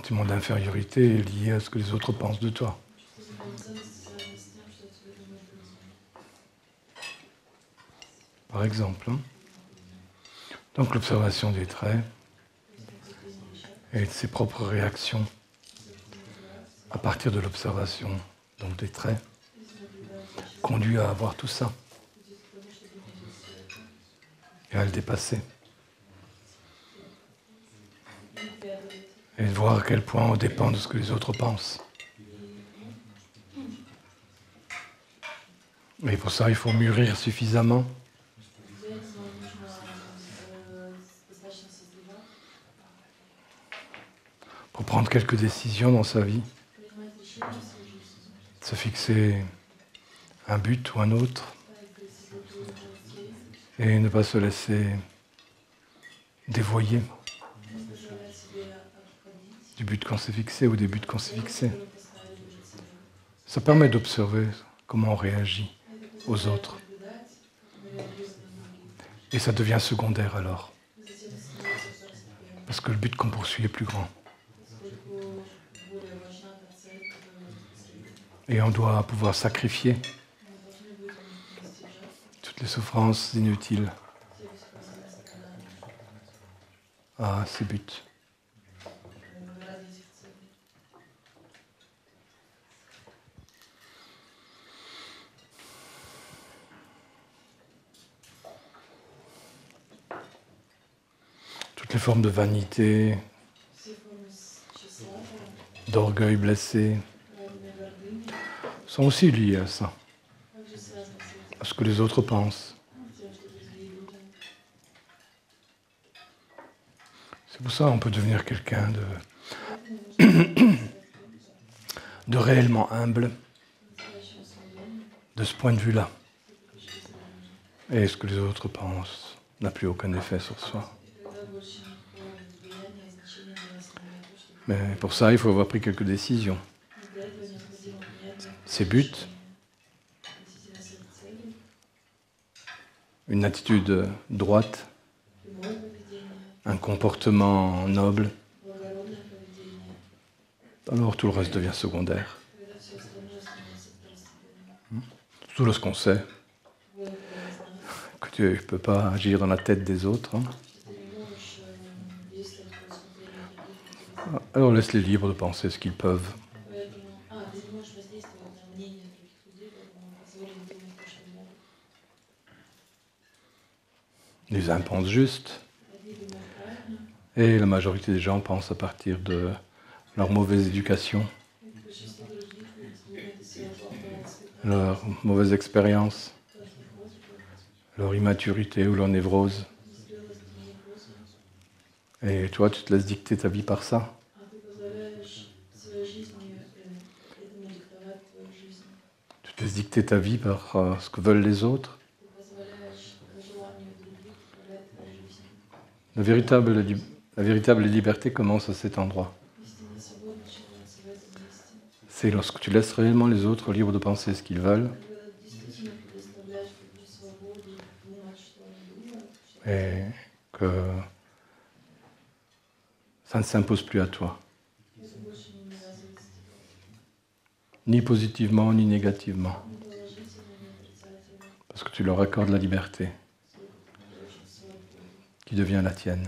sentiment d'infériorité est lié à ce que les autres pensent de toi. Par exemple. Donc l'observation des traits et de ses propres réactions à partir de l'observation donc des traits conduit à avoir tout ça et à le dépasser. Et de voir à quel point on dépend de ce que les autres pensent. Et pour ça, il faut mûrir suffisamment pour prendre quelques décisions dans sa vie, se fixer un but ou un autre et ne pas se laisser dévoyer du but qu'on s'est fixé ou des buts qu'on s'est fixés. Ça permet d'observer comment on réagit aux autres. Et ça devient secondaire alors. Parce que le but qu'on poursuit est plus grand. Et on doit pouvoir sacrifier toutes les souffrances inutiles à ces buts. Toutes les formes de vanité, d'orgueil blessé, sont aussi liées à ça, à ce que les autres pensent. C'est pour ça qu'on peut devenir quelqu'un de réellement humble, de ce point de vue-là. Et ce que les autres pensent n'a plus aucun effet sur soi. Mais pour ça, il faut avoir pris quelques décisions. Ses buts, une attitude droite, un comportement noble, alors tout le reste devient secondaire. Surtout lorsqu'on sait que tu ne peux pas agir dans la tête des autres. Alors laisse-les libres de penser ce qu'ils peuvent. Les uns pensent juste, et la majorité des gens pensent à partir de leur mauvaise éducation, leur mauvaise expérience, leur immaturité ou leur névrose. Et toi, tu te laisses dicter ta vie par ça. Tu te laisses dicter ta vie par ce que veulent les autres. La véritable liberté commence à cet endroit. C'est lorsque tu laisses réellement les autres libres de penser ce qu'ils veulent et que ça ne s'impose plus à toi. Ni positivement, ni négativement. Parce que tu leur accordes la liberté qui devient la tienne.